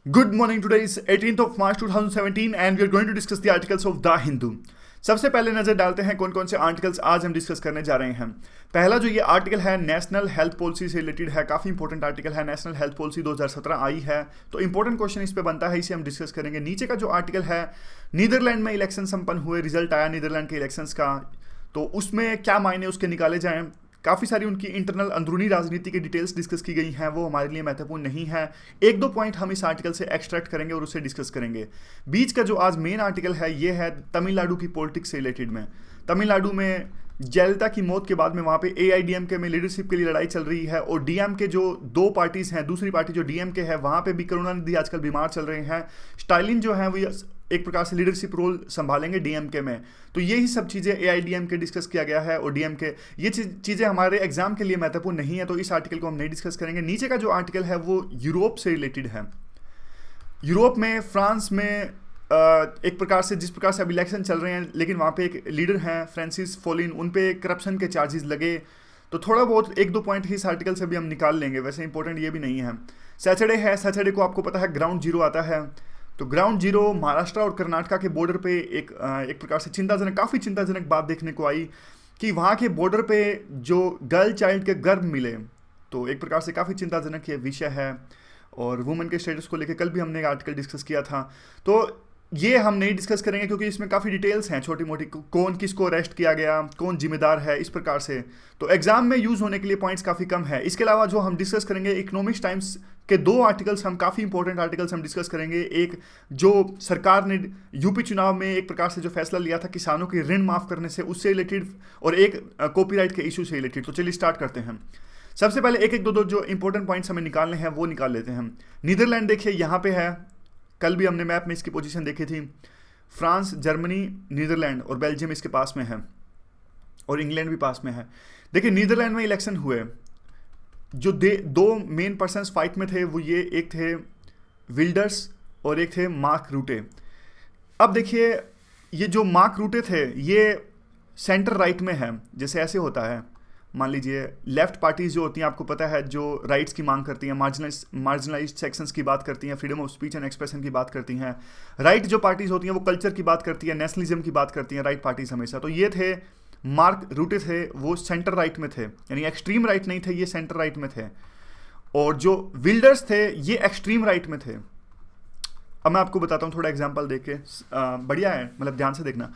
Good morning. Today is 18th of March 2017 and we are going to discuss the articles of The Hindu. सबसे पहले नजर डालते हैं कौन कौन से आर्टिकल्स आज हम डिस्कस करने जा रहे हैं। पहला जो ये आर्टिकल है नेशनल हेल्थ पॉलिसी से रिलेटेड है, काफी इंपॉर्टेंट आर्टिकल है। नेशनल हेल्थ पॉलिसी 2017 आई है तो इंपॉर्टेंट क्वेश्चन इस पे बनता है, इसे हम डिस्कस करेंगे। नीचे का जो आर्टिकल है, नीदरलैंड में इलेक्शन संपन्न हुए, रिजल्ट आया नीदरलैंड के इलेक्शंस का, तो उसमें क्या मायने उसके निकाले जाएं। काफ़ी सारी उनकी इंटरनल अंदरूनी राजनीति की डिटेल्स डिस्कस की गई हैं, वो हमारे लिए महत्वपूर्ण नहीं है। एक दो पॉइंट हम इस आर्टिकल से एक्सट्रैक्ट करेंगे और उसे डिस्कस करेंगे। बीच का जो आज मेन आर्टिकल है ये है तमिलनाडु की पॉलिटिक्स से रिलेटेड में। तमिलनाडु में जयललिता की मौत के बाद में वहाँ पे एआईडीएमके में लीडरशिप के लिए लड़ाई चल रही है और डीएमके जो दो पार्टीज हैं, दूसरी पार्टी जो डीएमके है वहाँ पे भी करुणानिधि आजकल बीमार चल रहे हैं। स्टालिन जो है वो एक प्रकार से लीडरशिप रोल संभालेंगे डीएमके में। तो यही सब चीज़ें एआईडीएमके डिस्कस किया गया है और डीएमके, ये चीज़ें हमारे एग्जाम के लिए महत्वपूर्ण नहीं है तो इस आर्टिकल को हम नहीं डिस्कस करेंगे। नीचे का जो आर्टिकल है वो यूरोप से रिलेटेड है। यूरोप में फ्रांस में एक प्रकार से जिस प्रकार से अब इलेक्शन चल रहे हैं, लेकिन वहाँ पे एक लीडर हैं फ्रांसिस फोलिन, उन पे करप्शन के चार्जेस लगे। तो थोड़ा बहुत एक दो पॉइंट ही इस आर्टिकल से भी हम निकाल लेंगे, वैसे इंपॉर्टेंट ये भी नहीं है। सैटरडे है, सैटरडे को आपको पता है ग्राउंड जीरो आता है। तो ग्राउंड जीरो महाराष्ट्र और कर्नाटका के बॉर्डर पे एक प्रकार से चिंताजनक, काफ़ी चिंताजनक बात देखने को आई कि वहाँ के बॉर्डर पे जो गर्ल चाइल्ड के गर्भ मिले, तो एक प्रकार से काफ़ी चिंताजनक ये विषय है। और वुमेन के स्टेटस को लेकर कल भी हमने एक आर्टिकल डिस्कस किया था, तो ये हम नहीं डिस्कस करेंगे क्योंकि इसमें काफ़ी डिटेल्स हैं छोटी मोटी, कौन किसको अरेस्ट किया गया, कौन जिम्मेदार है, इस प्रकार से। तो एग्जाम में यूज़ होने के लिए पॉइंट्स काफ़ी कम है। इसके अलावा जो हम डिस्कस करेंगे इकोनॉमिक्स टाइम्स के दो आर्टिकल्स, हम काफ़ी इंपॉर्टेंट आर्टिकल्स हम डिस्कस करेंगे। एक जो सरकार ने यूपी चुनाव में एक प्रकार से जो फैसला लिया था किसानों के ऋण माफ़ करने से, उससे रिलेटेड, और एक कॉपीराइट के इशू से रिलेटेड। तो चलिए स्टार्ट करते हैं। सबसे पहले एक एक दो दो जो इंपॉर्टेंट पॉइंट्स हमें निकालने हैं वो निकाल लेते हैं हम। नीदरलैंड देखिए यहाँ पे है, कल भी हमने मैप में इसकी पोजीशन देखी थी। फ्रांस, जर्मनी, नीदरलैंड और बेल्जियम इसके पास में है और इंग्लैंड भी पास में है। देखिए नीदरलैंड में इलेक्शन हुए, जो दो मेन पर्सन्स फाइट में थे वो ये एक थे विल्डर्स और एक थे मार्क रूटे। अब देखिए ये जो मार्क रूटे थे ये सेंटर राइट में है। जैसे ऐसे होता है, मान लीजिए लेफ्ट पार्टीज जो होती हैं, आपको पता है, जो राइट्स की मांग करती हैं, मार्जिनलाइज्ड सेक्शंस की बात करती हैं, freedom of speech and expression की बात करती हैं। राइट जो पार्टीज होती हैं वो कल्चर की बात करती है, नेशनलिज्म की बात करती हैं, राइट पार्टीज हमेशा। तो ये थे मार्क रूटे थे, वो सेंटर राइट में थे, यानी एक्सट्रीम राइट नहीं थे, ये सेंटर राइट में थे। और जो विल्डर्स थे ये एक्सट्रीम राइट में थे। अब मैं आपको बताता हूँ थोड़ा एग्जाम्पल देके, बढ़िया है, मतलब ध्यान से देखना।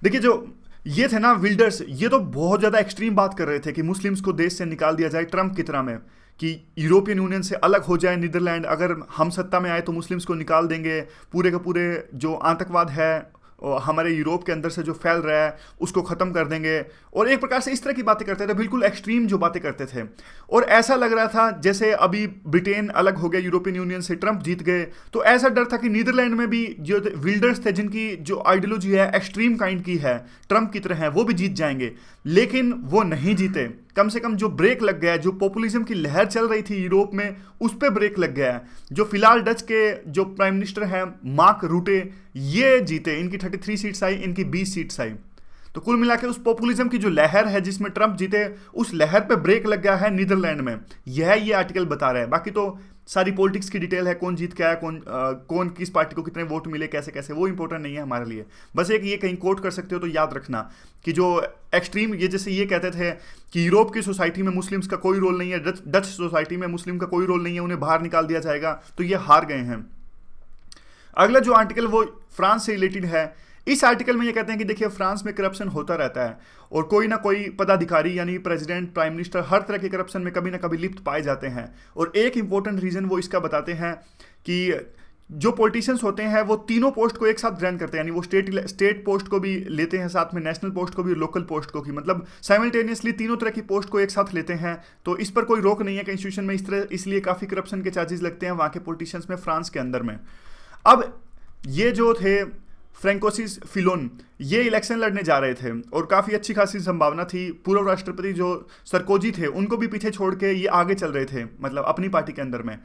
देखिए जो ये थे ना विल्डर्स, ये तो बहुत ज़्यादा एक्सट्रीम बात कर रहे थे कि मुस्लिम्स को देश से निकाल दिया जाए, ट्रम्प की तरह में, कि यूरोपियन यूनियन से अलग हो जाए नीदरलैंड, अगर हम सत्ता में आए तो मुस्लिम्स को निकाल देंगे, पूरे के पूरे जो आतंकवाद है हमारे यूरोप के अंदर से जो फैल रहा है उसको ख़त्म कर देंगे। और एक प्रकार से इस तरह की बातें करते थे, बिल्कुल एक्सट्रीम जो बातें करते थे। और ऐसा लग रहा था जैसे अभी ब्रिटेन अलग हो गया यूरोपियन यूनियन से, ट्रंप जीत गए, तो ऐसा डर था कि नीदरलैंड में भी जो विल्डर्स थे, जिनकी जो आइडियोलॉजी है एक्सट्रीम काइंड की है, ट्रंप की तरह है, वो भी जीत जाएंगे। लेकिन वो नहीं जीते। कम से कम जो ब्रेक लग गया है, जो पॉपुलिज्म की लहर चल रही थी यूरोप में, उस पर ब्रेक लग गया है। जो फिलहाल डच के जो प्राइम मिनिस्टर हैं मार्क रूटे, ये जीते, इनकी 33 सीट्स आई, इनकी 20 सीट्स आई। तो कुल मिलाकर उस पॉपुलिज्म की जो लहर है जिसमें ट्रंप जीते, उस लहर पे ब्रेक लग गया है नीदरलैंड में। यह ये आर्टिकल बता रहा है। बाकी तो सारी पॉलिटिक्स की डिटेल है, कौन जीत के आया, कौन किस पार्टी को कितने वोट मिले, कैसे कैसे, वो इंपॉर्टेंट नहीं है हमारे लिए। बस एक ये कहीं कोट कर सकते हो तो याद रखना कि जो एक्सट्रीम, ये जैसे ये कहते थे कि यूरोप की सोसाइटी में मुस्लिम्स का कोई रोल नहीं है, डच सोसाइटी में मुस्लिम का कोई रोल नहीं है, उन्हें बाहर निकाल दिया जाएगा, तो ये हार गए हैं। अगला जो आर्टिकल वो फ्रांस से रिलेटेड है। इस आर्टिकल में ये कहते हैं कि देखिए फ्रांस में करप्शन होता रहता है और कोई ना कोई पदाधिकारी यानी प्रेसिडेंट, प्राइम मिनिस्टर, हर तरह के करप्शन में कभी ना कभी लिप्त पाए जाते हैं। और एक इंपॉर्टेंट रीजन वो इसका बताते हैं कि जो पॉलिटिशियंस होते हैं वो तीनों पोस्ट को एक साथ ग्रहण करते हैं, यानी वो स्टेट पोस्ट को भी लेते हैं साथ में, नेशनल पोस्ट को भी और लोकल पोस्ट को भी, मतलब साइमल्टेनियसली तीनों तरह की पोस्ट को एक साथ लेते हैं। तो इस पर कोई रोक नहीं है कॉन्स्टिट्यूशन में, इस तरह, इसलिए काफ़ी करप्शन के चार्जेस लगते हैं वहाँ के पॉलिटिशियंस में, फ्रांस के अंदर में। अब ये जो थे फ्रैंकोइस फिलोन, ये इलेक्शन लड़ने जा रहे थे और काफ़ी अच्छी खासी संभावना थी। पूर्व राष्ट्रपति जो सरकोजी थे उनको भी पीछे छोड़ के ये आगे चल रहे थे, मतलब अपनी पार्टी के अंदर में।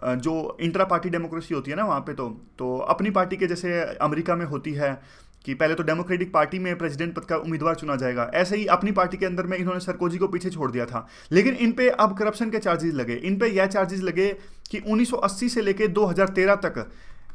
जो इंट्रा पार्टी डेमोक्रेसी होती है ना वहाँ पे, तो अपनी पार्टी के जैसे अमेरिका में होती है कि पहले तो डेमोक्रेटिक पार्टी में प्रेसिडेंट पद का उम्मीदवार चुना जाएगा, ऐसे ही अपनी पार्टी के अंदर में इन्होंने सरकोजी को पीछे छोड़ दिया था। लेकिन इन पे अब करप्शन के चार्जेस लगे। इन पे यह चार्जेस लगे कि 1980 से लेकर 2013 तक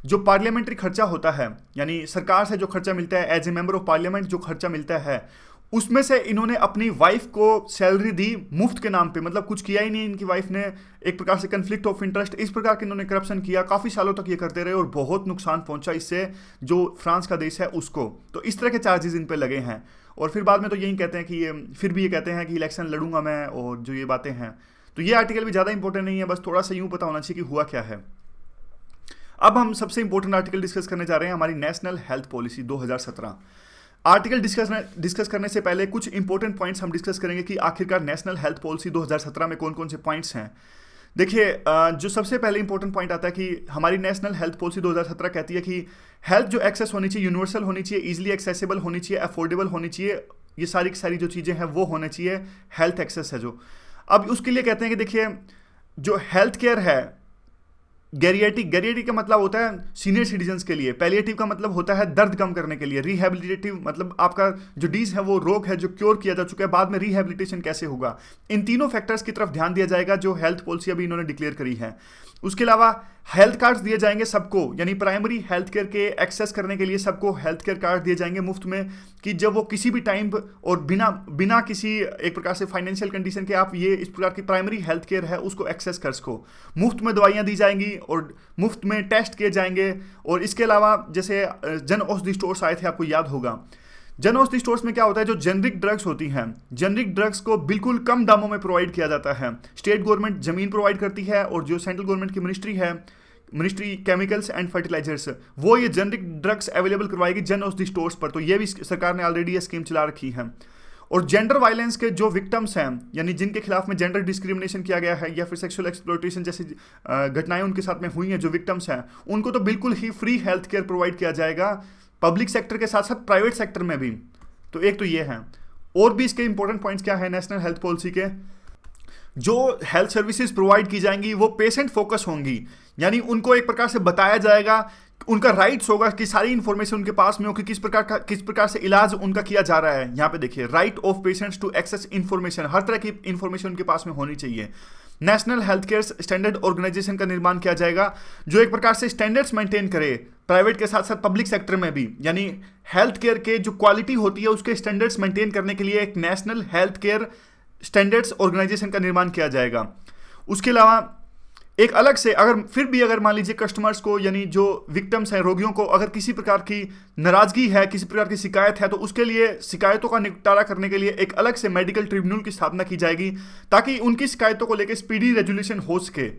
जो पार्लियामेंट्री खर्चा होता है, यानी सरकार से जो खर्चा मिलता है, as a member of parliament जो खर्चा मिलता है, उसमें से इन्होंने अपनी वाइफ को सैलरी दी मुफ्त के नाम पे, मतलब कुछ किया ही नहीं इनकी वाइफ ने, एक प्रकार से कन्फ्लिक्ट ऑफ इंटरेस्ट, इस प्रकार के इन्होंने करप्शन किया। काफ़ी सालों तक ये करते रहे और बहुत नुकसान पहुंचा इससे जो फ्रांस का देश है उसको। तो इस तरह के चार्जेस इन पे लगे हैं। और फिर बाद में तो यही कहते हैं कि ये फिर भी ये कहते हैं कि इलेक्शन लड़ूंगा मैं, और जो ये बातें हैं। तो ये आर्टिकल भी ज़्यादा इंपॉर्टेंट नहीं है, बस थोड़ा सा यूँ पता होना चाहिए कि हुआ क्या है। अब हम सबसे इंपॉर्टेंट आर्टिकल डिस्कस करने जा रहे हैं, हमारी national health policy 2017। Article discuss करने से पहले कुछ इंपॉर्टेंट पॉइंट्स हम डिस्कस करेंगे कि आखिरकार नेशनल हेल्थ पॉलिसी 2017 में कौन कौन से पॉइंट्स हैं। देखिए, जो सबसे पहले इंपॉर्टेंट पॉइंट आता है कि हमारी नेशनल हेल्थ पॉलिसी 2017 कहती है कि हेल्थ जो एक्सेस होनी चाहिए, यूनिवर्सल होनी चाहिए, इजीली एक्सेसिबल होनी चाहिए, अफोर्डेबल होनी चाहिए। ये सारी की सारी जो चीज़ें हैं वो होनी चाहिए, हेल्थ एक्सेस है जो। अब उसके लिए कहते हैं कि देखिए, जो हेल्थ केयर है, गैरिएटिक का मतलब होता है सीनियर सिटीजन्स के लिए, पैलिएटिव का मतलब होता है दर्द कम करने के लिए, रिहेबिलिटेटिव मतलब आपका जो डिजीज है वो रोग है जो क्योर किया जा चुका है, बाद में रिहेबिलिटेशन कैसे होगा। इन तीनों फैक्टर्स की तरफ ध्यान दिया जाएगा जो हेल्थ पॉलिसी अभी इन्होंने डिक्लेयर करी है। उसके अलावा हेल्थ कार्ड्स दिए जाएंगे सबको, यानी प्राइमरी हेल्थ केयर के एक्सेस करने के लिए सबको हेल्थ केयर कार्ड दिए जाएंगे मुफ्त में, कि जब वो किसी भी टाइम और बिना किसी एक प्रकार से फाइनेंशियल कंडीशन के आप ये इस प्रकार की प्राइमरी हेल्थ केयर है उसको एक्सेस कर सको। मुफ्त में दवाइयाँ दी जाएंगी और मुफ्त में टेस्ट किए जाएंगे। और इसके अलावा जैसे जन औषधि स्टोर्स आए थे, आपको याद होगा, जन औषधि स्टोर्स में क्या होता है, जो जेनरिक ड्रग्स होती हैं, जेनरिक ड्रग्स को बिल्कुल कम दामों में प्रोवाइड किया जाता है। स्टेट गवर्नमेंट जमीन प्रोवाइड करती है और जो सेंट्रल गवर्नमेंट की मिनिस्ट्री है, मिनिस्ट्री केमिकल्स एंड फर्टिलाइजर्स, वो ये जेनरिक ड्रग्स अवेलेबल करवाएगी जन औषधि स्टोर्स पर। तो ये भी सरकार ने ऑलरेडी ये स्कीम चला रखी है। और जेंडर वायलेंस के जो विक्टिम्स हैं, यानी जिनके खिलाफ में जेंडर डिस्क्रिमिनेशन किया गया है या फिर सेक्सुअल एक्सप्लॉयटेशन जैसी घटनाएं उनके साथ में हुई हैं, जो विक्टिम्स हैं, उनको तो बिल्कुल ही फ्री हेल्थ केयर प्रोवाइड किया जाएगा, पब्लिक सेक्टर के साथ साथ प्राइवेट सेक्टर में भी। तो एक तो ये है। और भी इसके इंपॉर्टेंट पॉइंट्स क्या है नेशनल हेल्थ पॉलिसी के, जो हेल्थ सर्विसेज प्रोवाइड की जाएंगी वो पेशेंट फोकस होंगी, यानी उनको एक प्रकार से बताया जाएगा, उनका राइट्स होगा कि सारी इंफॉर्मेशन उनके पास में हो कि किस प्रकार से इलाज उनका किया जा रहा है। यहाँ पे देखिए, right of patients to access information, हर तरह की इंफॉर्मेशन उनके पास में होनी चाहिए। National health care standard organization का निर्माण किया जाएगा जो एक प्रकार से स्टैंडर्ड्स मेंटेन करे प्राइवेट के साथ साथ पब्लिक सेक्टर में भी, यानी हेल्थ केयर के जो क्वालिटी होती है उसके स्टैंडर्ड्स मेंटेन करने के लिए एक national health care standards organisation का निर्माण किया जाएगा। उसके अलावा एक अलग से अगर मान लीजिए कस्टमर्स को, यानी जो विक्टिम्स हैं, रोगियों को अगर किसी प्रकार की नाराजगी है, किसी प्रकार की शिकायत है, तो उसके लिए शिकायतों का निपटारा करने के लिए एक अलग से मेडिकल ट्रिब्यूनल की स्थापना की जाएगी ताकि उनकी शिकायतों को लेकर स्पीडी रेजोल्यूशन हो सके।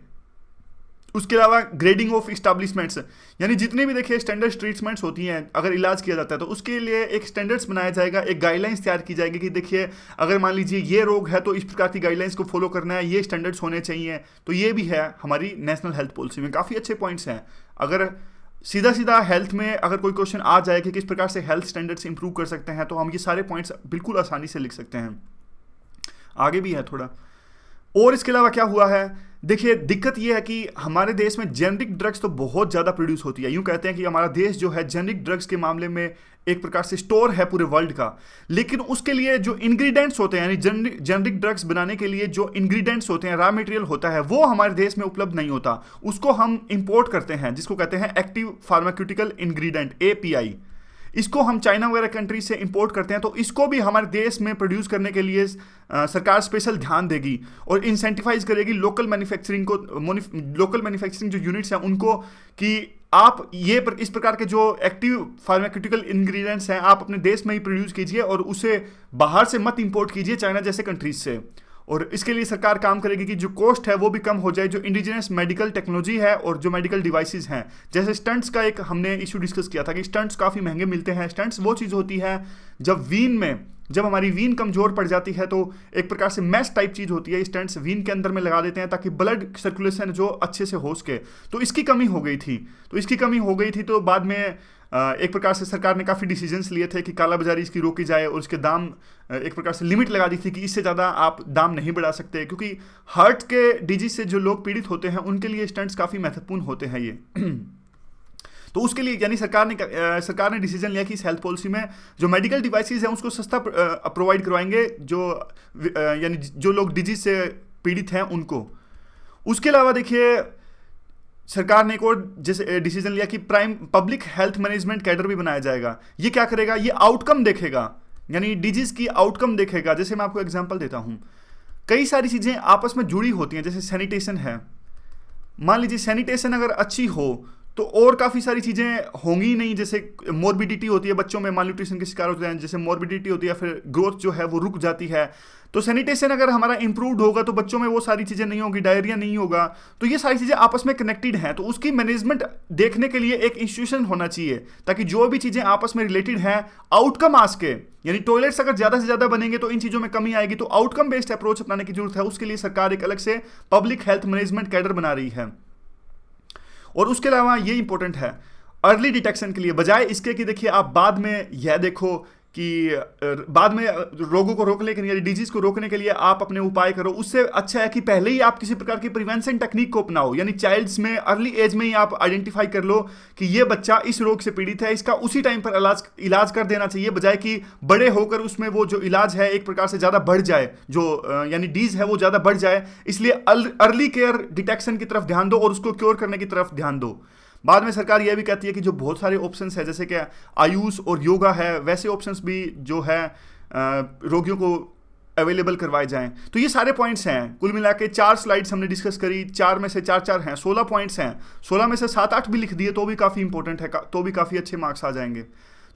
उसके अलावा ग्रेडिंग ऑफ इस्टेब्लिशमेंट्स, यानी जितने भी देखिए स्टैंडर्ड ट्रीटमेंट्स होती हैं, अगर इलाज किया जाता है तो उसके लिए एक स्टैंडर्ड्स बनाया जाएगा, एक गाइडलाइंस तैयार की जाएगी कि देखिए अगर मान लीजिए ये रोग है तो इस प्रकार की गाइडलाइंस को फॉलो करना है, ये स्टैंडर्ड्स होने चाहिए। तो ये भी है हमारी नेशनल हेल्थ पॉलिसी में, काफ़ी अच्छे पॉइंट्स हैं। अगर सीधा हेल्थ में अगर कोई क्वेश्चन आ जाए कि किस प्रकार से हेल्थ स्टैंडर्ड्स इंप्रूव कर सकते हैं, तो हम ये सारे पॉइंट्स बिल्कुल आसानी से लिख सकते हैं। आगे भी है थोड़ा। और इसके अलावा क्या हुआ है, देखिए दिक्कत यह है कि हमारे देश में जेनरिक ड्रग्स तो बहुत ज़्यादा प्रोड्यूस होती है। यूँ कहते हैं कि हमारा देश जो है जेनरिक ड्रग्स के मामले में एक प्रकार से स्टोर है पूरे वर्ल्ड का, लेकिन उसके लिए जो इंग्रेडिएंट्स होते हैं, यानी जेनरिक ड्रग्स बनाने के लिए जो इंग्रेडिएंट्स होते हैं, रॉ मटेरियल होता है, वो हमारे देश में उपलब्ध नहीं होता। उसको हम इंपोर्ट करते हैं, जिसको कहते हैं एक्टिव फार्मास्यूटिकल इंग्रेडिएंट, API। इसको हम चाइना वगैरह कंट्री से इंपोर्ट करते हैं। तो इसको भी हमारे देश में प्रोड्यूस करने के लिए सरकार स्पेशल ध्यान देगी और इंसेंटिवाइज करेगी लोकल मैन्युफैक्चरिंग को, लोकल मैन्युफैक्चरिंग जो यूनिट्स हैं उनको, कि आप इस प्रकार के जो एक्टिव फार्मास्यूटिकल इंग्रेडिएंट्स हैं आप अपने देश में ही प्रोड्यूस कीजिए और उसे बाहर से मत इंपोर्ट कीजिए चाइना जैसे कंट्रीज से। और इसके लिए सरकार काम करेगी कि जो कॉस्ट है वो भी कम हो जाए, जो इंडिजिनस मेडिकल टेक्नोलॉजी है और जो मेडिकल डिवाइसेस हैं, जैसे स्टंट्स का एक हमने इशू डिस्कस किया था कि स्टंट्स काफ़ी महंगे मिलते हैं। स्टंट्स वो चीज़ होती है जब हमारी वीन कमजोर पड़ जाती है तो एक प्रकार से मैश टाइप चीज़ होती है, स्टंट्स वीन के अंदर में लगा देते हैं ताकि ब्लड सर्कुलेशन जो अच्छे से हो सके। तो इसकी कमी हो गई थी तो बाद में एक प्रकार से सरकार ने काफ़ी डिसीजंस लिए थे कि कालाबाजारी इसकी रोकी जाए और उसके दाम एक प्रकार से लिमिट लगा दी थी कि इससे ज़्यादा आप दाम नहीं बढ़ा सकते, क्योंकि हार्ट के डिजीज से जो लोग पीड़ित होते हैं उनके लिए स्टंट्स काफ़ी महत्वपूर्ण होते हैं ये। तो उसके लिए यानी सरकार ने डिसीजन लिया कि इस हेल्थ पॉलिसी में जो मेडिकल डिवाइसेस हैं उसको सस्ता प्रोवाइड करवाएंगे, यानी जो लोग डिजीज से पीड़ित हैं उनको। उसके अलावा देखिए सरकार ने एक और जैसे डिसीजन लिया कि prime public health management cadre भी बनाया जाएगा। ये क्या करेगा, ये आउटकम देखेगा, यानी डिजीज की आउटकम देखेगा। जैसे मैं आपको एग्जांपल देता हूं, कई सारी चीजें आपस में जुड़ी होती हैं, जैसे सैनिटेशन है। मान लीजिए सैनिटेशन अगर अच्छी हो तो और काफ़ी सारी चीज़ें होंगी नहीं, जैसे मोर्बिडिटी होती है, बच्चों में मालन्यूट्रिशन के शिकार होते हैं, जैसे मोर्बिडिटी होती है, फिर ग्रोथ जो है वो रुक जाती है। तो सैनिटेशन अगर हमारा इंप्रूव्ड होगा तो बच्चों में वो सारी चीज़ें नहीं होगी, डायरिया नहीं होगा। तो ये सारी चीज़ें आपस में कनेक्टेड हैं, तो उसकी मैनेजमेंट देखने के लिए एक इंस्टीट्यूशन होना चाहिए, ताकि जो भी चीज़ें आपस में रिलेटेड हैं आउटकम आ सके। यानी टॉयलेट्स अगर ज़्यादा से ज़्यादा बनेंगे तो इन चीज़ों में कमी आएगी, तो आउटकम बेस्ड अप्रोच अपनाने की जरूरत है। उसके लिए सरकार एक अलग से पब्लिक हेल्थ मैनेजमेंट कैडर बना रही है। और उसके अलावा ये इंपॉर्टेंट है अर्ली डिटेक्शन के लिए, बजाय इसके कि देखिए आप बाद में यह देखो कि बाद में रोगों को रोकने के लिए, डिजीज को रोकने के लिए आप अपने उपाय करो, उससे अच्छा है कि पहले ही आप किसी प्रकार की प्रिवेंशन टेक्निक को अपनाओ। यानी चाइल्ड्स में अर्ली एज में ही आप आइडेंटिफाई कर लो कि ये बच्चा इस रोग से पीड़ित है, इसका उसी टाइम पर इलाज कर देना चाहिए, बजाय कि बड़े होकर उसमें वो जो इलाज है एक प्रकार से ज़्यादा बढ़ जाए, जो यानी डीज है वो ज़्यादा बढ़ जाए। इसलिए अर्ली केयर डिटेक्शन की तरफ ध्यान दो और उसको क्योर करने की तरफ ध्यान दो। बाद में सरकार यह भी कहती है कि जो बहुत सारे ऑप्शंस है, जैसे कि आयुष और योगा है, वैसे ऑप्शंस भी जो है रोगियों को अवेलेबल करवाए जाएं। तो ये सारे पॉइंट्स हैं। कुल मिला के 4 स्लाइड्स हमने डिस्कस करी, 4 में से 4 हैं, 16 पॉइंट्स हैं। 16 में से 7-8 भी लिख दिए तो भी काफ़ी इंपॉर्टेंट है, तो भी काफ़ी अच्छे मार्क्स आ जाएंगे।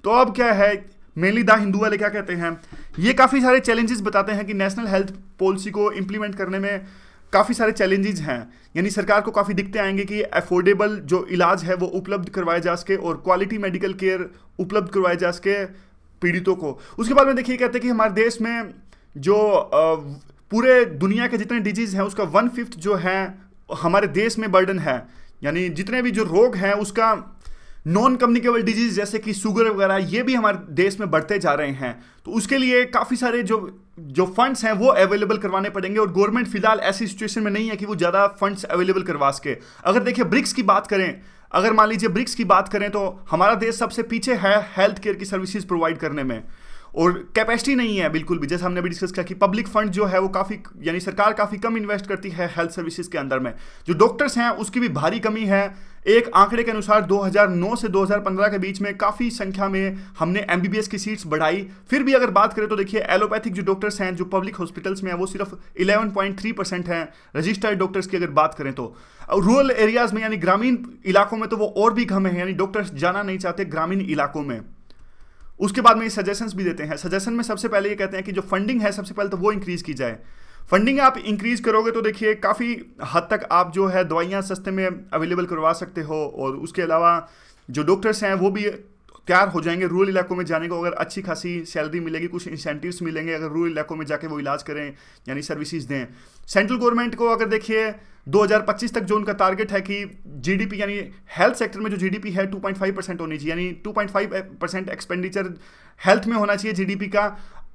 तो अब क्या है, मेनली द हिंदू वाले क्या कहते हैं, ये काफ़ी सारे चैलेंजेस बताते हैं कि नेशनल हेल्थ पॉलिसी को इम्प्लीमेंट करने में काफ़ी सारे चैलेंजेस हैं। यानी सरकार को काफ़ी दिक्कतें आएंगी कि अफोर्डेबल जो इलाज है वो उपलब्ध करवाया जा सके और क्वालिटी मेडिकल केयर उपलब्ध करवाया जा सके पीड़ितों को। उसके बाद में देखिए कहते हैं कि हमारे देश में जो पूरे दुनिया के जितने डिजीज़ हैं उसका 1/5 जो है हमारे देश में बर्डन है। यानी जितने भी जो रोग हैं उसका नॉन कम्युनिकेबल डिजीज जैसे कि शुगर वगैरह ये भी हमारे देश में बढ़ते जा रहे हैं। तो उसके लिए काफ़ी सारे जो फंड्स हैं वो अवेलेबल करवाने पड़ेंगे और गवर्नमेंट फिलहाल ऐसी सिचुएशन में नहीं है कि वो ज़्यादा फंड्स अवेलेबल करवा सके। अगर देखिए ब्रिक्स की बात करें, अगर मान लीजिए ब्रिक्स की बात करें तो हमारा देश सबसे पीछे है हेल्थ केयर की सर्विसेज प्रोवाइड करने में, और कैपेसिटी नहीं है बिल्कुल भी। जैसे हमने अभी डिस्कस किया कि पब्लिक फंड जो है वो काफ़ी, यानी सरकार काफ़ी कम इन्वेस्ट करती है हेल्थ सर्विसेज के अंदर में। जो डॉक्टर्स हैं उसकी भी भारी कमी है। एक आंकड़े के अनुसार 2009 से 2015 के बीच में काफ़ी संख्या में हमने एमबीबीएस की सीट्स बढ़ाई। फिर भी अगर बात करें तो देखिए एलोपैथिक जो डॉक्टर्स हैं जो पब्लिक हॉस्पिटल्स में हैं वो सिर्फ 11.3% हैं रजिस्टर्ड डॉक्टर्स की अगर बात करें तो। रूरल एरियाज़ में यानी ग्रामीण इलाकों में तो वो और भी कम है, यानी डॉक्टर्स जाना नहीं चाहते ग्रामीण इलाकों में। उसके बाद में ये सजेशंस भी देते हैं। सजेशन में सबसे पहले ये कहते हैं कि जो फंडिंग है सबसे पहले तो वो इंक्रीज़ की जाए। फंडिंग आप इंक्रीज करोगे तो देखिए काफ़ी हद तक आप जो है दवाइयाँ सस्ते में अवेलेबल करवा सकते हो, और उसके अलावा जो डॉक्टर्स हैं वो भी तैयार हो जाएंगे रूरल इलाकों में जाने को। अगर अच्छी खासी सैलरी मिलेगी, कुछ इंसेंटिव्स मिलेंगे अगर रूरल इलाकों में जाके वो इलाज करें, यानी सर्विसेज दें। सेंट्रल गवर्नमेंट को अगर देखिए 2025 तक जो उनका टारगेट है कि जीडीपी यानी हेल्थ सेक्टर में जो जीडीपी है 2.5% होनी चाहिए, यानी 2.5% एक्सपेंडिचर हेल्थ में होना चाहिए जीडीपी का।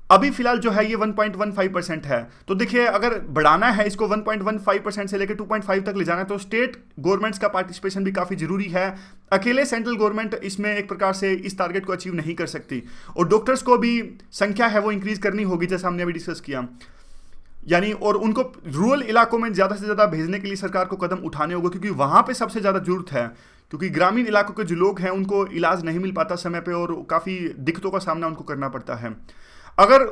अभी फिलहाल जो है ये 1.15% है। तो देखिए अगर बढ़ाना है इसको 1.15% से लेकर 2.5 तक ले जाना है तो स्टेट गवर्नमेंट्स का पार्टिसिपेशन भी काफ़ी जरूरी है। अकेले सेंट्रल गवर्नमेंट इसमें एक प्रकार से इस टारगेट को अचीव नहीं कर सकती, और डॉक्टर्स को भी संख्या है वो इंक्रीज करनी होगी जैसा हमने अभी डिस्कस किया, यानी और उनको रूरल इलाकों में ज़्यादा से ज़्यादा भेजने के लिए सरकार को कदम उठाने होंगे, क्योंकि वहाँ पे सबसे ज़्यादा जरूरत है। क्योंकि ग्रामीण इलाकों के जो लोग हैं उनको इलाज नहीं मिल पाता समय पे और काफ़ी दिक्कतों का सामना उनको करना पड़ता है। अगर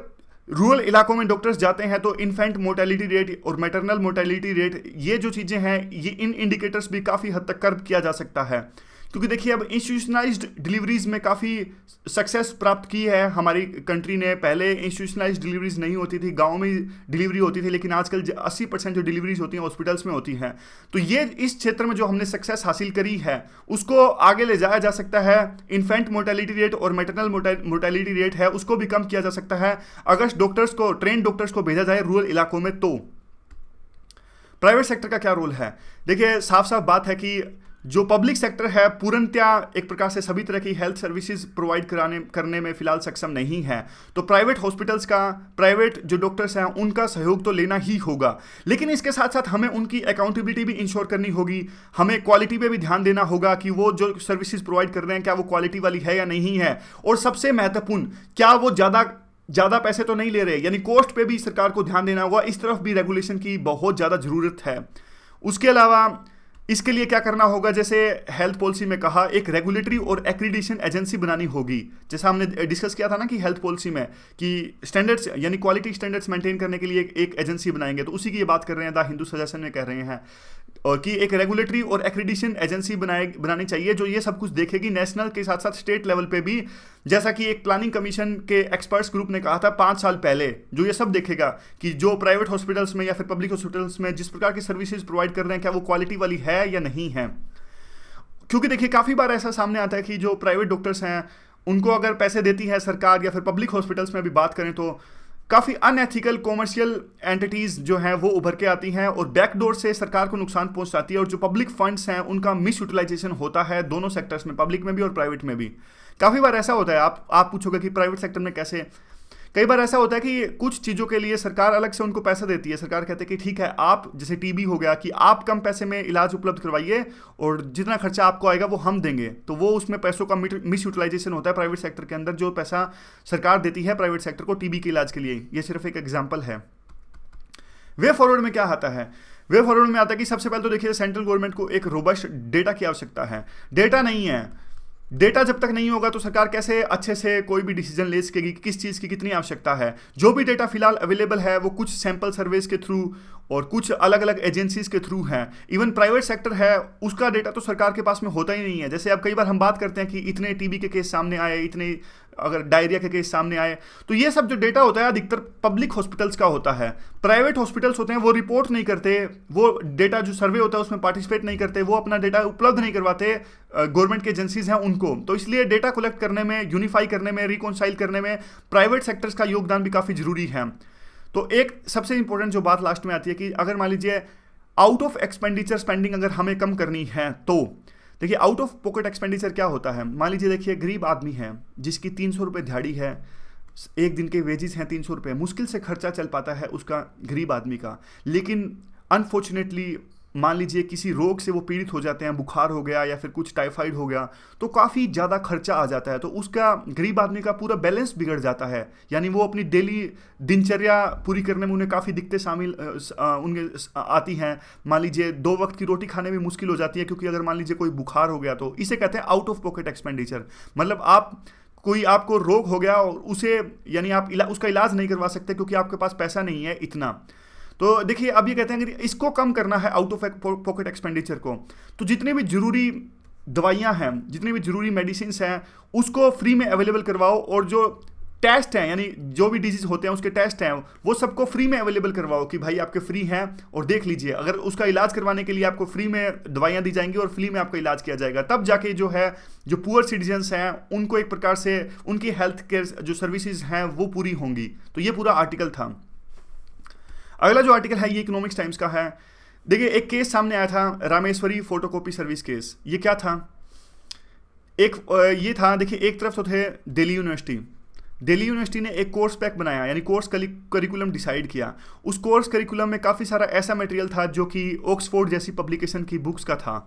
रूरल इलाकों में डॉक्टर्स जाते हैं तो इन्फेंट मोर्टेलिटी रेट और मैटरनल मोर्टेलिटी रेट, ये जो चीज़ें हैं ये इन इंडिकेटर्स भी काफ़ी हद तक कर्व किया जा सकता है। क्योंकि देखिए अब इंस्टीट्यूशनलाइज्ड डिलीवरीज में काफ़ी सक्सेस प्राप्त की है हमारी कंट्री ने। पहले इंस्टीट्यूशनलाइज्ड डिलीवरीज नहीं होती थी, गाँव में डिलीवरी होती थी, लेकिन आजकल 80% जो डिलीवरीज होती हैं हॉस्पिटल्स में होती हैं। तो ये इस क्षेत्र में जो हमने सक्सेस हासिल करी है उसको आगे ले जाया जा सकता है। इन्फेंट मोर्टेलिटी रेट और मैटरनल मोर्टेलिटी रेट है उसको भी कम किया जा सकता है अगर डॉक्टर्स को, ट्रेन डॉक्टर्स को भेजा जाए रूरल इलाकों में। तो प्राइवेट सेक्टर का क्या रोल है, देखिए साफ साफ बात है कि जो पब्लिक सेक्टर है पूर्णतया एक प्रकार से सभी तरह की हेल्थ सर्विसेज प्रोवाइड करने में फिलहाल सक्षम नहीं है, तो प्राइवेट हॉस्पिटल्स का, प्राइवेट जो डॉक्टर्स हैं उनका सहयोग तो लेना ही होगा। लेकिन इसके साथ साथ हमें उनकी अकाउंटेबिलिटी भी इंश्योर करनी होगी, हमें क्वालिटी पे भी ध्यान देना होगा कि वो जो सर्विसेज प्रोवाइड कर रहे हैं क्या वो क्वालिटी वाली है या नहीं है, और सबसे महत्वपूर्ण क्या वो ज़्यादा पैसे तो नहीं ले रहे, यानी कॉस्ट पे भी सरकार को ध्यान देना होगा। इस तरफ भी रेगुलेशन की बहुत ज़्यादा ज़रूरत है। उसके अलावा इसके लिए क्या करना होगा, जैसे हेल्थ पॉलिसी में कहा, एक रेगुलेटरी और एक्रीडिटेशन एजेंसी बनानी होगी। जैसा हमने डिस्कस किया था ना कि हेल्थ पॉलिसी में कि स्टैंडर्ड्स यानी क्वालिटी स्टैंडर्ड्स मेंटेन करने के लिए एक एजेंसी बनाएंगे, तो उसी की ये बात कर रहे हैं, द हिंदू सजेशन में कह रहे हैं, और कि एक रेगुलेटरी और एक्रीडिटेशन एजेंसी बनानी चाहिए जो ये सब कुछ देखेगी नेशनल के साथ साथ स्टेट लेवल पे भी। जैसा कि एक प्लानिंग कमीशन के एक्सपर्ट्स ग्रुप ने कहा था 5 साल पहले, जो ये सब देखेगा कि जो प्राइवेट हॉस्पिटल्स में या फिर पब्लिक हॉस्पिटल्स में जिस प्रकार की सर्विसेज प्रोवाइड कर रहे हैं क्या वो क्वालिटी वाली है या नहीं है। क्योंकि देखिए काफ़ी बार ऐसा सामने आता है कि जो प्राइवेट डॉक्टर्स हैं उनको अगर पैसे देती है सरकार, या फिर पब्लिक हॉस्पिटल्स में भी बात करें तो काफ़ी अनएथिकल कॉमर्शियल एंटिटीज़ जो हैं वो उभर के आती हैं और बैकडोर से सरकार को नुकसान पहुंचाती है, और जो पब्लिक फंड्स हैं उनका मिस यूटिलाइजेशन होता है दोनों सेक्टर्स में, पब्लिक में भी और प्राइवेट में भी। काफ़ी बार ऐसा होता है, आप पूछोगे कि प्राइवेट सेक्टर में कैसे, कई बार ऐसा होता है कि कुछ चीज़ों के लिए सरकार अलग से उनको पैसा देती है। सरकार कहते हैं कि ठीक है, आप जैसे टीबी हो गया कि आप कम पैसे में इलाज उपलब्ध करवाइए और जितना खर्चा आपको आएगा वो हम देंगे, तो वो उसमें पैसों का मिस यूटिलाइजेशन होता है प्राइवेट सेक्टर के अंदर, जो पैसा सरकार देती है प्राइवेट सेक्टर को टीबी के इलाज के लिए। ये सिर्फ एक एग्जाम्पल है। वे फॉरवर्ड में क्या आता है, वे फॉरवर्ड में आता है कि सबसे पहले तो देखिए सेंट्रल गवर्नमेंट को एक रोबस्ट डेटा की आवश्यकता है। डेटा नहीं है, डेटा जब तक नहीं होगा तो सरकार कैसे अच्छे से कोई भी डिसीजन ले सकेगी कि किस चीज़ की कितनी आवश्यकता है। जो भी डेटा फिलहाल अवेलेबल है वो कुछ सैंपल सर्वेज के थ्रू और कुछ अलग अलग एजेंसीज के थ्रू हैं। इवन प्राइवेट सेक्टर है उसका डेटा तो सरकार के पास में होता ही नहीं है। जैसे अब कई बार हम बात करते हैं कि इतने टीबी के केस सामने आए, इतने अगर डायरिया के केस सामने आए, तो ये सब जो डेटा होता है अधिकतर पब्लिक हॉस्पिटल्स का होता है। प्राइवेट हॉस्पिटल्स होते हैं वो रिपोर्ट नहीं करते, वो डेटा जो सर्वे होता है उसमें पार्टिसिपेट नहीं करते, वो अपना डेटा उपलब्ध नहीं करवाते गवर्नमेंट के एजेंसीज हैं उनको। तो इसलिए डेटा कलेक्ट करने में, यूनिफाई करने में, रिकॉन्साइल करने में प्राइवेट सेक्टर्स का योगदान भी काफ़ी जरूरी है। तो एक सबसे इंपॉर्टेंट जो बात लास्ट में आती है कि अगर मान लीजिए आउट ऑफ एक्सपेंडिचर स्पेंडिंग अगर हमें कम करनी है, तो देखिए आउट ऑफ पॉकेट एक्सपेंडिचर क्या होता है। मान लीजिए देखिए गरीब आदमी है जिसकी 300 रुपये दिहाड़ी है, एक दिन के वेजेस हैं 300 रुपये, मुश्किल से खर्चा चल पाता है उसका, गरीब आदमी का। लेकिन अनफॉर्चुनेटली मान लीजिए किसी रोग से वो पीड़ित हो जाते हैं, बुखार हो गया या फिर कुछ टाइफाइड हो गया, तो काफ़ी ज़्यादा खर्चा आ जाता है, तो उसका गरीब आदमी का पूरा बैलेंस बिगड़ जाता है। यानी वो अपनी डेली दिनचर्या पूरी करने में उन्हें काफ़ी दिक्कतें शामिल उनके आती हैं। मान लीजिए 2 वक्त की रोटी खाने में मुश्किल हो जाती है, क्योंकि अगर मान लीजिए कोई बुखार हो गया, तो इसे कहते हैं आउट ऑफ पॉकेट एक्सपेंडिचर। मतलब आपको रोग हो गया और उसे यानी आप उसका इलाज नहीं करवा सकते क्योंकि आपके पास पैसा नहीं है इतना। तो देखिए अब ये कहते हैं कि इसको कम करना है आउट ऑफ पॉकेट एक्सपेंडिचर को, तो जितने भी जरूरी दवाइयां हैं, जितनी भी जरूरी मेडिसिन हैं, उसको फ्री में अवेलेबल करवाओ, और जो टेस्ट हैं यानी जो भी डिजीज होते हैं उसके टेस्ट हैं वो सबको फ्री में अवेलेबल करवाओ कि भाई आपके फ्री हैं और देख लीजिए। अगर उसका इलाज करवाने के लिए आपको फ्री में दवाइयां दी जाएंगी और फ्री में आपका इलाज किया जाएगा, तब जाके जो है जो पुअर सिटीजन्स हैं उनको एक प्रकार से उनकी हेल्थ केयर जो सर्विसेज हैं वो पूरी होंगी। तो ये पूरा आर्टिकल था। अगला जो आर्टिकल है ये इकोनॉमिक्स टाइम्स का है। देखिए एक केस सामने आया था, रामेश्वरी फोटोकॉपी सर्विस केस। ये क्या था, ये था देखिए, एक तरफ तो थे दिल्ली यूनिवर्सिटी ने एक कोर्स पैक बनाया, यानी कोर्स करिकुलम डिसाइड किया। उस कोर्स करिकुलम में काफ़ी सारा ऐसा मटेरियल था जो कि ऑक्सफोर्ड जैसी पब्लिकेशन की बुक्स का था,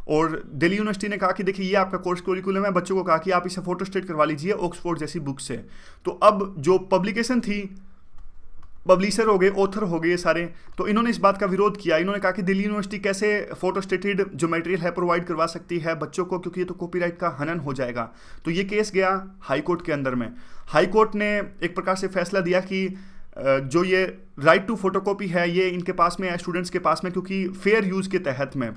और दिल्ली यूनिवर्सिटी ने कहा कि देखिए ये आपका कोर्स करिकुलम है, बच्चों को कहा कि आप इसे फोटोस्टेट करवा लीजिए ऑक्सफोर्ड जैसी बुक से। तो अब जो पब्लिकेशन थी, पब्लिशर हो गए, ऑथर हो गए ये सारे, तो इन्होंने इस बात का विरोध किया। इन्होंने कहा कि दिल्ली यूनिवर्सिटी कैसे फोटोस्टेटेड जो मटेरियल है प्रोवाइड करवा सकती है बच्चों को, क्योंकि ये तो कॉपीराइट का हनन हो जाएगा। तो ये केस गया हाई कोर्ट के अंदर में। हाई कोर्ट ने एक प्रकार से फैसला दिया कि जो ये राइट टू फोटोकॉपी है ये इनके पास में है, स्टूडेंट्स के पास में, क्योंकि फेयर यूज़ के तहत में,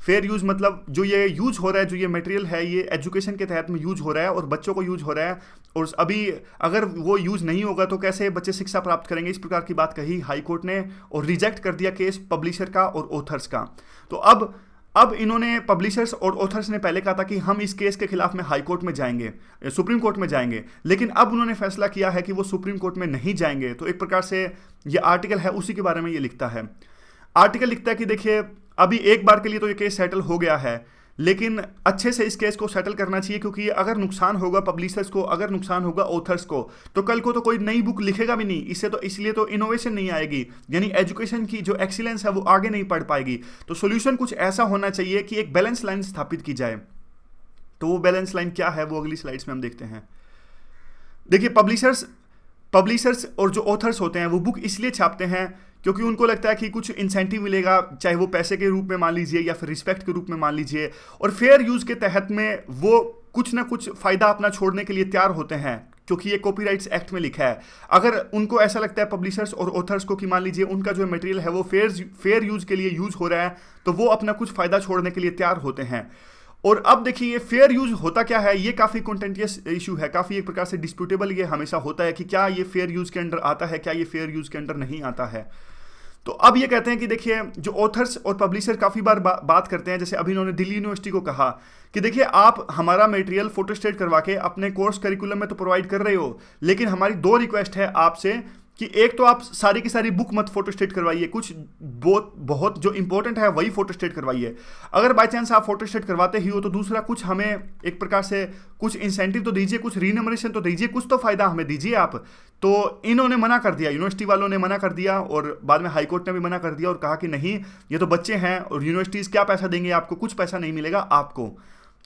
फेयर यूज़ मतलब जो ये यूज हो रहा है, जो ये मटेरियल है ये एजुकेशन के तहत में यूज हो रहा है और बच्चों को यूज हो रहा है, और अभी अगर वो यूज नहीं होगा तो कैसे बच्चे शिक्षा प्राप्त करेंगे, इस प्रकार की बात कही हाई कोर्ट ने, और रिजेक्ट कर दिया केस पब्लिशर का और ऑथर्स का। तो अब इन्होंने, पब्लिशर्स और ऑथर्स ने पहले कहा था कि हम इस केस के खिलाफ में हाई कोर्ट में जाएंगे, सुप्रीम कोर्ट में जाएंगे, लेकिन अब उन्होंने फैसला किया है कि वो सुप्रीम कोर्ट में नहीं जाएंगे। तो एक प्रकार से ये आर्टिकल है उसी के बारे में ये लिखता है। आर्टिकल लिखता है कि देखिए अभी एक बार के लिए तो ये केस सेटल हो गया है, लेकिन अच्छे से इस केस को सेटल करना चाहिए, क्योंकि अगर नुकसान होगा पब्लिशर्स को, अगर नुकसान होगा ऑथर्स को, तो कल को तो कोई नई बुक लिखेगा भी नहीं इससे, तो इसलिए तो इनोवेशन नहीं आएगी, यानी एजुकेशन की जो एक्सीलेंस है वो आगे नहीं बढ़ पाएगी। तो सोल्यूशन कुछ ऐसा होना चाहिए कि एक बैलेंस लाइन स्थापित की जाए। तो वो बैलेंस लाइन क्या है वो अगली स्लाइड्स में हम देखते हैं। देखिए, पब्लिशर्स और जो ऑथर्स होते हैं वो बुक इसलिए छापते हैं क्योंकि उनको लगता है कि कुछ इंसेंटिव मिलेगा, चाहे वो पैसे के रूप में मान लीजिए या फिर रिस्पेक्ट के रूप में मान लीजिए, और फेयर यूज के तहत में वो कुछ ना कुछ फायदा अपना छोड़ने के लिए तैयार होते हैं, क्योंकि ये कॉपीराइट्स एक्ट में लिखा है। अगर उनको ऐसा लगता है पब्लिशर्स और ऑथर्स को कि मान लीजिए उनका जो मटेरियल है वो फेयर यूज के लिए यूज हो रहा है, तो वो अपना कुछ फायदा छोड़ने के लिए तैयार होते हैं। और अब देखिए, ये फेयर यूज होता क्या है, ये काफ़ी कंटेंटियस इशू है, काफ़ी एक प्रकार से डिस्प्यूटेबल ये हमेशा होता है कि क्या ये फेयर यूज के अंडर आता है, क्या ये फेयर यूज के अंडर नहीं आता है। तो अब ये कहते हैं कि देखिए, जो ऑथर्स और पब्लिशर काफ़ी बार बात करते हैं, जैसे अभी इन्होंने दिल्ली यूनिवर्सिटी को कहा कि देखिए, आप हमारा मटेरियल फोटोस्टेट करवा के अपने कोर्स करिकुलम में तो प्रोवाइड कर रहे हो, लेकिन हमारी दो रिक्वेस्ट है आपसे कि एक तो आप सारी की सारी बुक मत फोटोस्टेट करवाइए, कुछ बहुत जो इंपॉर्टेंट है वही फोटोस्टेट करवाइए। अगर बाई चांस आप फोटोस्टेट करवाते ही हो तो दूसरा कुछ हमें एक प्रकार से कुछ इंसेंटिव तो दीजिए, कुछ रीनमरेशन तो दीजिए, कुछ तो फायदा हमें दीजिए आप। तो इन्होंने मना कर दिया, यूनिवर्सिटी वालों ने मना कर दिया, और बाद में हाईकोर्ट ने भी मना कर दिया और कहा कि नहीं, ये तो बच्चे हैं और यूनिवर्सिटीज़ क्या पैसा देंगे आपको, कुछ पैसा नहीं मिलेगा आपको।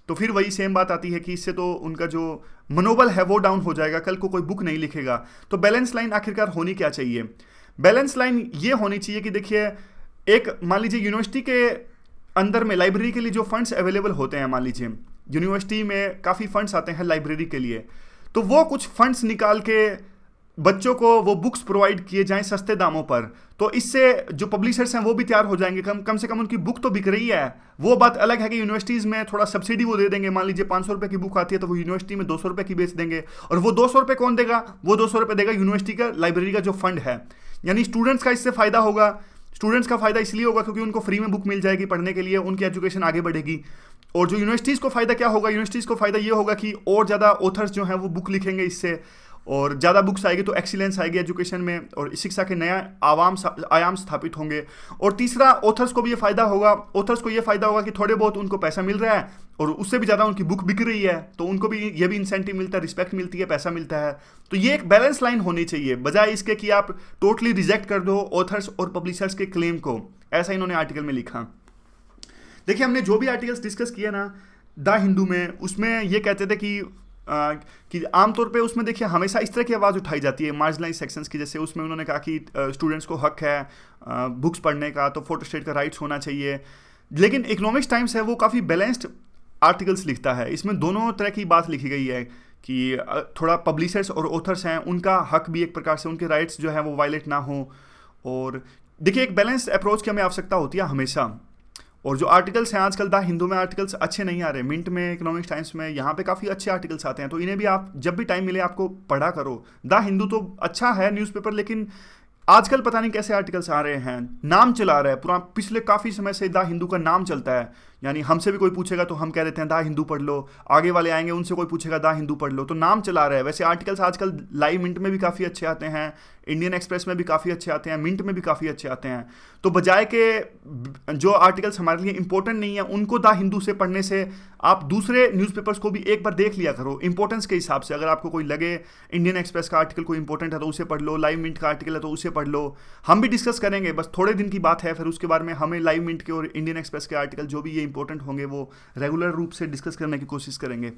तो फिर वही सेम बात आती है कि इससे तो उनका जो मनोबल है वो डाउन हो जाएगा, कल को कोई बुक नहीं लिखेगा। तो बैलेंस लाइन आखिरकार होनी क्या चाहिए? बैलेंस लाइन ये होनी चाहिए कि देखिए, एक मान लीजिए यूनिवर्सिटी के अंदर में लाइब्रेरी के लिए जो फंड्स अवेलेबल होते हैं, मान लीजिए यूनिवर्सिटी में काफ़ी फंड्स आते हैं लाइब्रेरी के लिए, तो वो कुछ फंड्स निकाल के बच्चों को वो बुक्स प्रोवाइड किए जाएं सस्ते दामों पर, तो इससे जो पब्लिशर्स हैं वो भी तैयार हो जाएंगे, कम से कम उनकी बुक तो बिक रही है। वो बात अलग है कि यूनिवर्सिटीज़ में थोड़ा सब्सिडी वो दे देंगे, मान लीजिए 500 रुपये की बुक आती है तो वो यूनिवर्सिटी में 200 रुपये की बेच देंगे, और वो 200 रुपये कौन देगा? वो 200 रुपये देगा यूनिवर्सिटी का लाइब्रेरी का जो फंड है। यानी स्टूडेंट्स का इससे फ़ायदा होगा। स्टूडेंट्स का फ़ायदा इसलिए होगा क्योंकि उनको फ्री में बुक मिल जाएगी पढ़ने के लिए, उनकी एजुकेशन आगे बढ़ेगी। और जो यूनिवर्सिटीज़ को फ़ायदा क्या होगा? यूनिवर्सिटीज़ को फ़ायदा ये होगा कि और ज़्यादा ऑथर्स जो हैं वो बुक लिखेंगे इससे, और ज़्यादा बुक्स आएगी तो एक्सीलेंस आएगी एजुकेशन में, और शिक्षा के नया आयाम स्थापित होंगे। और तीसरा, ऑथर्स को भी ये फ़ायदा होगा, ऑथर्स को ये फ़ायदा होगा कि थोड़े बहुत उनको पैसा मिल रहा है, और उससे भी ज़्यादा उनकी बुक बिक रही है, तो उनको भी ये भी इंसेंटिव मिलता है, रिस्पेक्ट मिलती है, पैसा मिलता है। तो ये एक बैलेंस लाइन होनी चाहिए, बजाय इसके कि आप टोटली रिजेक्ट कर दो ऑथर्स और पब्लिशर्स के क्लेम को। ऐसा इन्होंने आर्टिकल में लिखा। देखिए, हमने जो भी आर्टिकल्स डिस्कस किया ना द हिंदू में, उसमें ये कहते थे कि आमतौर पे उसमें देखिए हमेशा इस तरह की आवाज़ उठाई जाती है मार्जिनलाइज सेक्शंस की। जैसे उसमें उन्होंने कहा कि स्टूडेंट्स को हक है बुक्स पढ़ने का, तो फोटोस्टेट का राइट्स होना चाहिए। लेकिन इकोनॉमिक्स टाइम्स है वो काफ़ी बैलेंस्ड आर्टिकल्स लिखता है, इसमें दोनों तरह की बात लिखी गई है कि थोड़ा पब्लिशर्स और ऑथर्स हैं उनका हक भी एक प्रकार से, उनके राइट्स जो है वो वायलेट ना हो। और देखिए, एक बैलेंस्ड अप्रोच की हमें आवश्यकता होती है हमेशा। और जो आर्टिकल्स हैं आजकल द हिंदू में आर्टिकल्स अच्छे नहीं आ रहे, मिंट में, इकोनॉमिक्स टाइम्स में, यहाँ पे काफ़ी अच्छे आर्टिकल्स आते हैं, तो इन्हें भी आप जब भी टाइम मिले आपको पढ़ा करो। द हिंदू तो अच्छा है न्यूज़पेपर, लेकिन आजकल पता नहीं कैसे आर्टिकल्स आ रहे हैं, नाम चला रहा है पूरा, पिछले काफ़ी समय से द हिंदू का नाम चलता है। यानी हमसे भी कोई पूछेगा तो हम कह देते हैं द हिंदू पढ़ लो, आगे वाले आएंगे उनसे कोई पूछेगा द हिंदू पढ़ लो, तो नाम चला रहा है। वैसे आर्टिकल्स आजकल लाइव मिंट में भी काफ़ी अच्छे आते हैं, इंडियन एक्सप्रेस में भी काफ़ी अच्छे आते हैं, मिंट में भी काफ़ी अच्छे आते हैं। तो बजाय के जो आर्टिकल्स हमारे लिए इंपॉर्टेंट नहीं है उनको द हिंदू से पढ़ने से आप दूसरे न्यूज़पेपर्स को भी एक बार देख लिया करो इंपॉर्टेंस के हिसाब से। अगर आपको कोई लगे इंडियन एक्सप्रेस का आर्टिकल कोई इंपॉर्टेंट है तो उसे पढ़ लो, लाइव मिंट का आर्टिकल है तो उसे पढ़ लो। हम भी डिस्कस करेंगे, बस थोड़े दिन की बात है, फिर उसके बारे में हमें लाइव मिंट के और इंडियन एक्सप्रेस के आर्टिकल जो भी ये इंपॉर्टेंट होंगे वो रेगुलर रूप से डिस्कस करने की कोशिश करेंगे।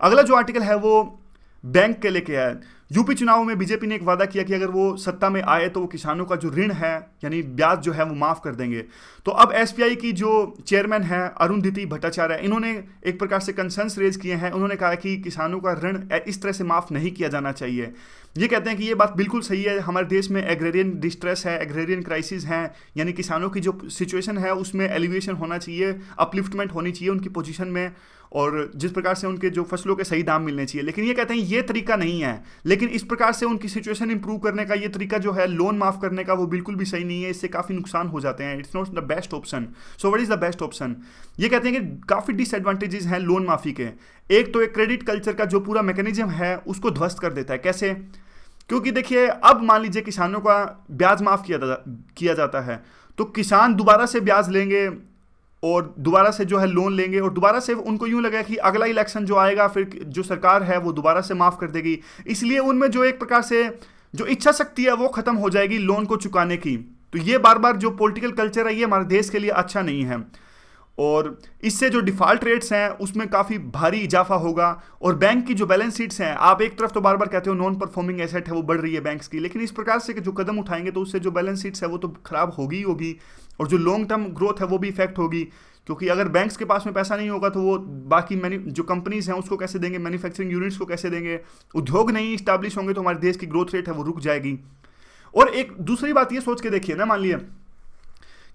अगला जो आर्टिकल है वो बैंक के लेके आया। यूपी चुनाव में बीजेपी ने एक वादा किया कि अगर वो सत्ता में आए तो वो किसानों का जो ऋण है यानी ब्याज जो है वो माफ़ कर देंगे। तो अब एसबीआई की जो चेयरमैन है अरुंधति भट्टाचार्य, इन्होंने एक प्रकार से कंसर्न्स रेज किए हैं। उन्होंने कहा कि किसानों का ऋण इस तरह से माफ़ नहीं किया जाना चाहिए। ये कहते हैं कि ये बात बिल्कुल सही है, हमारे देश में एग्रेरियन डिस्ट्रेस है, एग्रेरियन क्राइसिस हैं, यानी किसानों की जो सिचुएशन है उसमें एलिवेशन होना चाहिए, अपलिफ्टमेंट होनी चाहिए उनकी पोजीशन में, और जिस प्रकार से उनके जो फसलों के सही दाम मिलने चाहिए। लेकिन ये कहते हैं ये तरीका नहीं है, लेकिन इस प्रकार से उनकी सिचुएशन इंप्रूव करने का ये तरीका जो है लोन माफ़ करने का वो बिल्कुल भी सही नहीं है, इससे काफ़ी नुकसान हो जाते हैं। It's not the best option. So what is the best option? ये कहते हैं कि काफ़ी डिसएडवांटेजेस हैं लोन माफ़ी के। एक तो एक क्रेडिट कल्चर का जो पूरा मैकेनिज्म है उसको ध्वस्त कर देता है। कैसे? क्योंकि देखिए, अब मान लीजिए किसानों का ब्याज माफ़ किया जाता है, तो किसान दोबारा से ब्याज लेंगे और दोबारा से जो है लोन लेंगे, और दोबारा से उनको यूं लगा कि अगला इलेक्शन जो आएगा फिर जो सरकार है वो दोबारा से माफ़ कर देगी, इसलिए उनमें जो एक प्रकार से जो इच्छा शक्ति है वो खत्म हो जाएगी लोन को चुकाने की। तो ये बार बार जो पॉलिटिकल कल्चर है ये हमारे देश के लिए अच्छा नहीं है, और इससे जो डिफ़ॉल्ट रेट्स हैं उसमें काफ़ी भारी इजाफा होगा। और बैंक की जो बैलेंस शीट्स हैं, आप एक तरफ तो बार बार कहते हो नॉन परफॉर्मिंग एसेट है वो बढ़ रही है बैंक्स की, लेकिन इस प्रकार से जो कदम उठाएंगे तो उससे जो बैलेंस शीट्स है वो तो खराब होगी ही होगी, और जो लॉन्ग टर्म ग्रोथ है वो भी इफेक्ट होगी, क्योंकि अगर बैंक्स के पास में पैसा नहीं होगा तो वो बाकी जो कंपनीज हैं उसको कैसे देंगे, मैन्युफैक्चरिंग यूनिट्स को कैसे देंगे, उद्योग नहीं इस्टेब्लिश होंगे तो हमारे देश की ग्रोथ रेट है वो रुक जाएगी। और एक दूसरी बात ये सोच के देखिए ना, मान लिया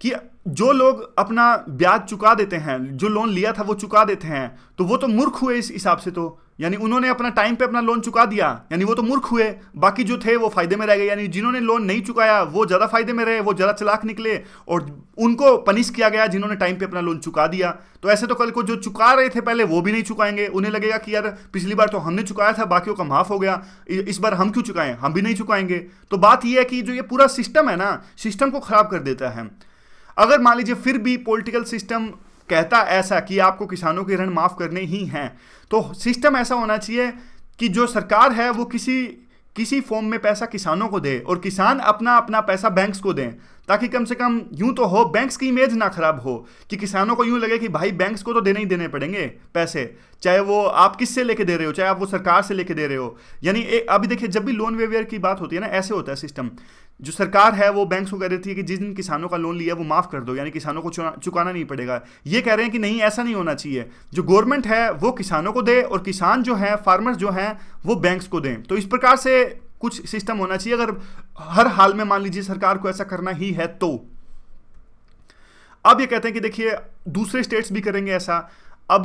कि जो लोग अपना ब्याज चुका देते हैं, जो लोन लिया था वो चुका देते हैं, तो वो तो मूर्ख हुए इस हिसाब से, तो यानी उन्होंने अपना टाइम पे अपना लोन चुका दिया, यानी वो तो मूर्ख हुए, बाकी जो थे वो फायदे में रह गए, यानी जिन्होंने लोन नहीं चुकाया वो ज़्यादा फायदे में रहे, वो ज़्यादा चालाक निकले, और उनको पनिश किया गया जिन्होंने टाइम पे अपना लोन चुका दिया। तो ऐसे तो कल को जो चुका रहे थे पहले वो भी नहीं चुकाएंगे, उन्हें लगेगा कि यार पिछली बार तो हमने चुकाया था, बाकियों का माफ़ हो गया, इस बार हम क्यों चुकाएं, हम भी नहीं चुकाएंगे। तो बात यह है कि जो ये पूरा सिस्टम है ना, सिस्टम को ख़राब कर देता है। अगर मान लीजिए फिर भी पॉलिटिकल सिस्टम कहता ऐसा कि आपको किसानों के ऋण माफ करने ही हैं, तो सिस्टम ऐसा होना चाहिए कि जो सरकार है वो किसी फॉर्म में पैसा किसानों को दे, और किसान अपना अपना पैसा बैंक्स को दें, ताकि कम से कम यूं तो हो, बैंक्स की इमेज ना खराब हो, कि किसानों को यूं लगे कि भाई बैंक्स को तो देने ही देने पड़ेंगे पैसे, चाहे वो आप किससे लेके दे रहे हो, चाहे आप वो सरकार से लेके दे रहे हो। यानी अभी देखिए जब भी लोन वेवियर की बात होती है ना, ऐसे होता है सिस्टम, जो सरकार है वो बैंक्स को कह देती है कि जिस दिन किसानों का लोन लिया वो माफ़ कर दो, यानी किसानों को चुकाना नहीं पड़ेगा। ये कह रहे हैं कि नहीं, ऐसा नहीं होना चाहिए, जो गवर्नमेंट है वो किसानों को दे और किसान जो है, फार्मर्स जो हैं वो बैंक्स को दें। तो इस प्रकार से कुछ सिस्टम होना चाहिए, अगर हर हाल में मान लीजिए सरकार को ऐसा करना ही है तो। अब ये कहते हैं कि देखिए दूसरे स्टेट्स भी करेंगे ऐसा। अब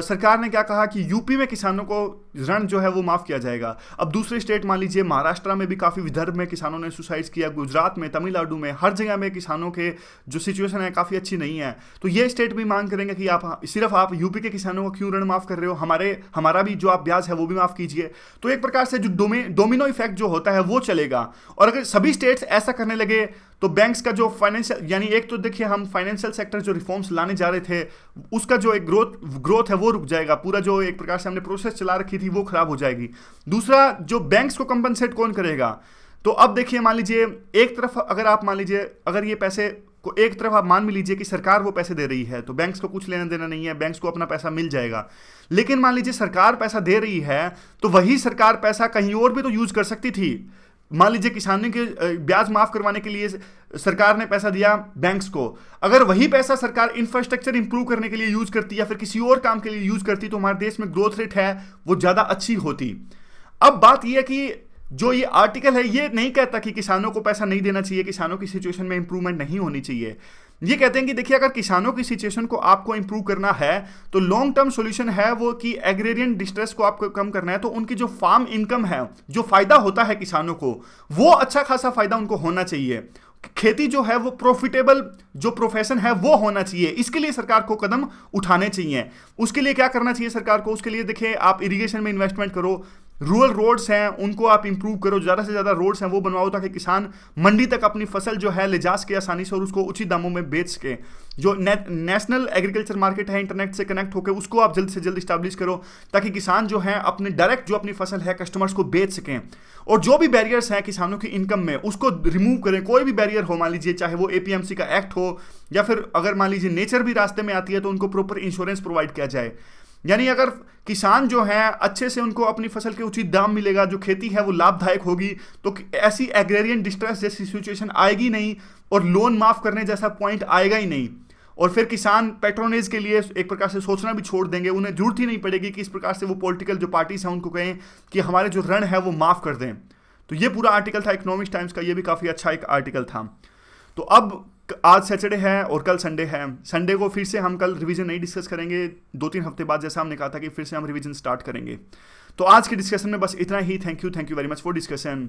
सरकार ने क्या कहा कि यूपी में किसानों को ऋण जो है वो माफ़ किया जाएगा। अब दूसरे स्टेट मान लीजिए महाराष्ट्र में भी काफ़ी विदर्भ में किसानों ने सुसाइड किया, गुजरात में, तमिलनाडु में, हर जगह में किसानों के जो सिचुएशन है काफ़ी अच्छी नहीं है। तो ये स्टेट भी मांग करेंगे कि आप यूपी के किसानों को क्यों ऋण माफ़ कर रहे हो, हमारा भी जो आप ब्याज है वो भी माफ़ कीजिए। तो एक प्रकार से जो डोमिनो इफेक्ट जो होता है वो चलेगा। और अगर सभी स्टेट्स ऐसा करने लगे तो बैंक्स का जो फाइनेंशियल, यानी एक तो देखिए हम फाइनेंशियल सेक्टर जो रिफॉर्म्स लाने जा रहे थे उसका जो एक ग्रोथ है वो रुक जाएगा, पूरा जो एक प्रकार से हमने प्रोसेस चला रखी थी वो खराब हो जाएगी। दूसरा, जो बैंक्स को कंपनसेट कौन करेगा? तो अब देखिए मान लीजिए एक तरफ अगर ये पैसे को एक तरफ आप मान भी लीजिए कि सरकार वो पैसे दे रही है, तो बैंक्स को कुछ लेना देना नहीं है, बैंक्स को अपना पैसा मिल जाएगा। लेकिन मान लीजिए सरकार पैसा दे रही है तो वही सरकार पैसा कहीं और भी तो यूज कर सकती थी। मान लीजिए किसानों के ब्याज माफ करवाने के लिए सरकार ने पैसा दिया बैंक्स को, अगर वही पैसा सरकार इंफ्रास्ट्रक्चर इंप्रूव करने के लिए यूज करती या फिर किसी और काम के लिए यूज करती तो हमारे देश में ग्रोथ रेट है वो ज्यादा अच्छी होती। अब बात यह है कि जो ये आर्टिकल है ये नहीं कहता कि किसानों को पैसा नहीं देना चाहिए, किसानों की सिचुएशन में इंप्रूवमेंट नहीं होनी चाहिए। ये कहते हैं कि देखिए अगर किसानों की सिचुएशन को आपको इंप्रूव करना है तो लॉन्ग टर्म सॉल्यूशन है वो कि एग्रेरियन डिस्ट्रेस को आपको कम करना है, तो उनकी जो फार्म इनकम है, जो फायदा होता है किसानों को, वो अच्छा खासा फायदा उनको होना चाहिए। खेती जो है वो प्रॉफिटेबल जो प्रोफेशन है वो होना चाहिए। इसके लिए सरकार को कदम उठाने चाहिए। उसके लिए क्या करना चाहिए सरकार को? उसके लिए देखिए आप इरिगेशन में इन्वेस्टमेंट करो, रूरल रोड्स हैं उनको आप इंप्रूव करो, ज़्यादा से ज़्यादा रोड्स हैं वो बनवाओ ताकि किसान मंडी तक अपनी फसल जो है ले जा सके आसानी से और उसको उचित दामों में बेच सके। जो नेशनल एग्रीकल्चर मार्केट है इंटरनेट से कनेक्ट होकर उसको आप जल्द से जल्द इस्टेब्लिश करो ताकि किसान जो है अपने डायरेक्ट जो अपनी फसल है कस्टमर्स को बेच सकें। और जो भी बैरियर्स हैं किसानों की इनकम में उसको रिमूव करें। कोई भी बैरियर हो, मान लीजिए चाहे वो APMC का एक्ट हो या फिर अगर मान लीजिए नेचर भी रास्ते में आती है तो उनको प्रॉपर इंश्योरेंस प्रोवाइड किया जाए। यानी अगर किसान जो है अच्छे से उनको अपनी फसल के उचित दाम मिलेगा, जो खेती है वो लाभदायक होगी, तो ऐसी एग्रेरियन डिस्ट्रेस जैसी सिचुएशन आएगी नहीं और लोन माफ करने जैसा पॉइंट आएगा ही नहीं। और फिर किसान पेट्रोनेज के लिए एक प्रकार से सोचना भी छोड़ देंगे। उन्हें जरूरत ही नहीं पड़ेगी कि इस प्रकार से वो पॉलिटिकल जो पार्टीज हैं उनको कहें कि हमारे जो ऋण है वो माफ कर दें। तो ये पूरा आर्टिकल था इकोनॉमिक्स टाइम्स का, ये भी काफ़ी अच्छा एक आर्टिकल था। तो अब आज सैटरडे है और कल संडे है। संडे को फिर से हम कल रिवीजन नहीं डिस्कस करेंगे, 2-3 हफ्ते बाद जैसा हमने कहा था कि फिर से हम रिवीजन स्टार्ट करेंगे। तो आज के डिस्कशन में बस इतना ही। Thank you very much for discussion.